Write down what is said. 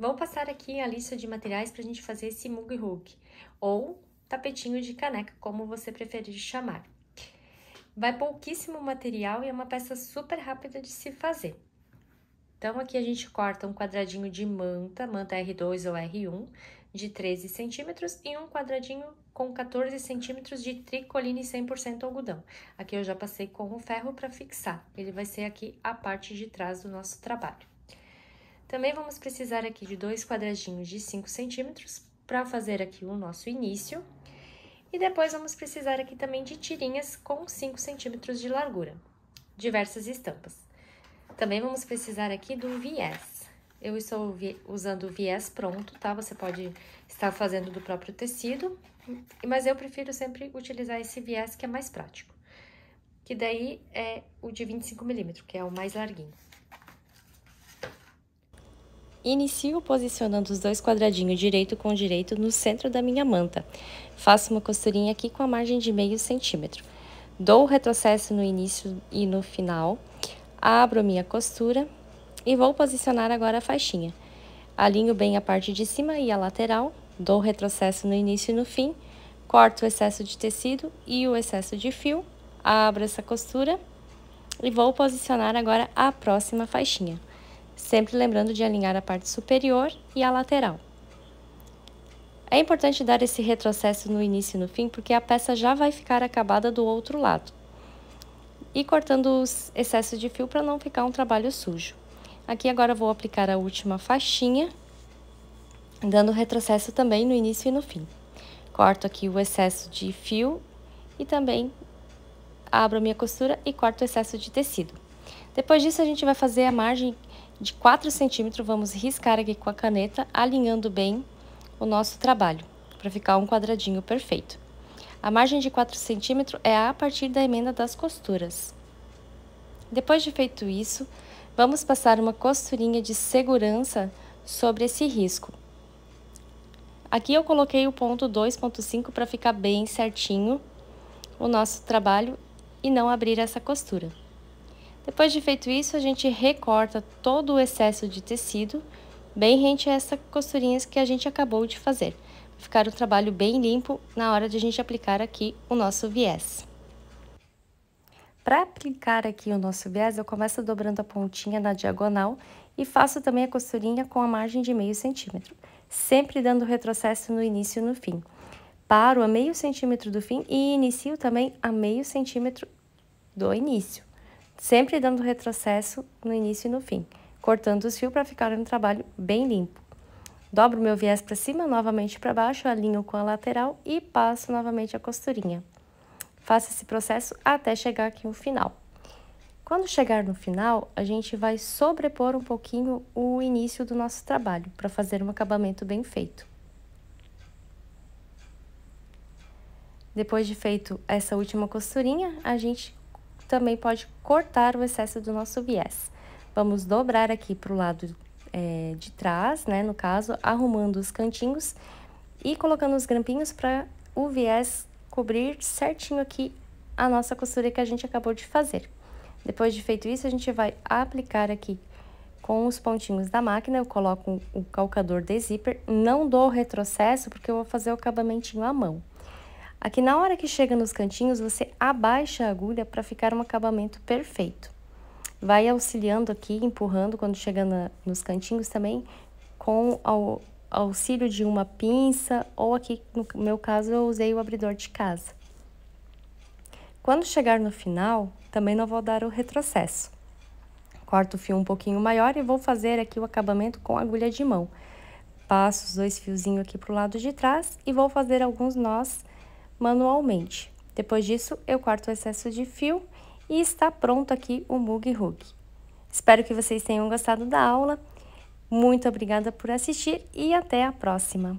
Vou passar aqui a lista de materiais para a gente fazer esse mug hook, ou tapetinho de caneca, como você preferir chamar. Vai pouquíssimo material e é uma peça super rápida de se fazer. Então, aqui a gente corta um quadradinho de manta R2 ou R1, de 13 centímetros, e um quadradinho com 14 centímetros de tricoline 100% algodão. Aqui eu já passei com o ferro para fixar, ele vai ser aqui a parte de trás do nosso trabalho. Também vamos precisar aqui de 2 quadradinhos de 5 centímetros para fazer aqui o nosso início. E depois vamos precisar aqui também de tirinhas com 5 centímetros de largura, diversas estampas. Também vamos precisar aqui do viés. Eu estou usando o viés pronto, tá? Você pode estar fazendo do próprio tecido, mas eu prefiro sempre utilizar esse viés que é mais prático. Que daí é o de 25 milímetros, que é o mais larguinho. Inicio posicionando os 2 quadradinhos direito com direito no centro da minha manta. Faço uma costurinha aqui com a margem de meio centímetro. Dou o retrocesso no início e no final. Abro a minha costura e vou posicionar agora a faixinha. Alinho bem a parte de cima e a lateral. Dou o retrocesso no início e no fim. Corto o excesso de tecido e o excesso de fio. Abro essa costura e vou posicionar agora a próxima faixinha. Sempre lembrando de alinhar a parte superior e a lateral. É importante dar esse retrocesso no início e no fim, porque a peça já vai ficar acabada do outro lado. E cortando os excessos de fio para não ficar um trabalho sujo. Aqui agora vou aplicar a última faixinha, dando retrocesso também no início e no fim. Corto aqui o excesso de fio e também abro a minha costura e corto o excesso de tecido. Depois disso, a gente vai fazer a margem de 4 centímetros, vamos riscar aqui com a caneta, alinhando bem o nosso trabalho, para ficar um quadradinho perfeito. A margem de 4 centímetros é a partir da emenda das costuras. Depois de feito isso, vamos passar uma costurinha de segurança sobre esse risco. Aqui eu coloquei o ponto 2,5 para ficar bem certinho o nosso trabalho e não abrir essa costura. Depois de feito isso, a gente recorta todo o excesso de tecido, bem rente a essas costurinhas que a gente acabou de fazer. Vai ficar o trabalho bem limpo na hora de a gente aplicar aqui o nosso viés. Para aplicar aqui o nosso viés, eu começo dobrando a pontinha na diagonal e faço também a costurinha com a margem de meio centímetro, sempre dando retrocesso no início e no fim. Paro a meio centímetro do fim e inicio também a meio centímetro do início. Sempre dando retrocesso no início e no fim, cortando os fios para ficar um trabalho bem limpo. Dobro meu viés para cima, novamente para baixo, alinho com a lateral e passo novamente a costurinha. Faço esse processo até chegar aqui no final. Quando chegar no final, a gente vai sobrepor um pouquinho o início do nosso trabalho, para fazer um acabamento bem feito. Depois de feito essa última costurinha, a gente também pode cortar o excesso do nosso viés. Vamos dobrar aqui para o lado de trás, né, no caso, arrumando os cantinhos e colocando os grampinhos para o viés cobrir certinho aqui a nossa costura que a gente acabou de fazer. Depois de feito isso, a gente vai aplicar aqui com os pontinhos da máquina. Eu coloco o calcador de zíper, não dou retrocesso porque eu vou fazer o acabamentinho à mão. Aqui na hora que chega nos cantinhos, você abaixa a agulha para ficar um acabamento perfeito. Vai auxiliando aqui, empurrando quando chega nos cantinhos também, com o auxílio de uma pinça, ou aqui no meu caso eu usei o abridor de casa. Quando chegar no final, também não vou dar o retrocesso. Corto o fio um pouquinho maior e vou fazer aqui o acabamento com agulha de mão. Passo os 2 fiozinhos aqui para o lado de trás e vou fazer alguns nós manualmente. Depois disso, eu corto o excesso de fio e está pronto aqui o mug hook. Espero que vocês tenham gostado da aula. Muito obrigada por assistir e até a próxima!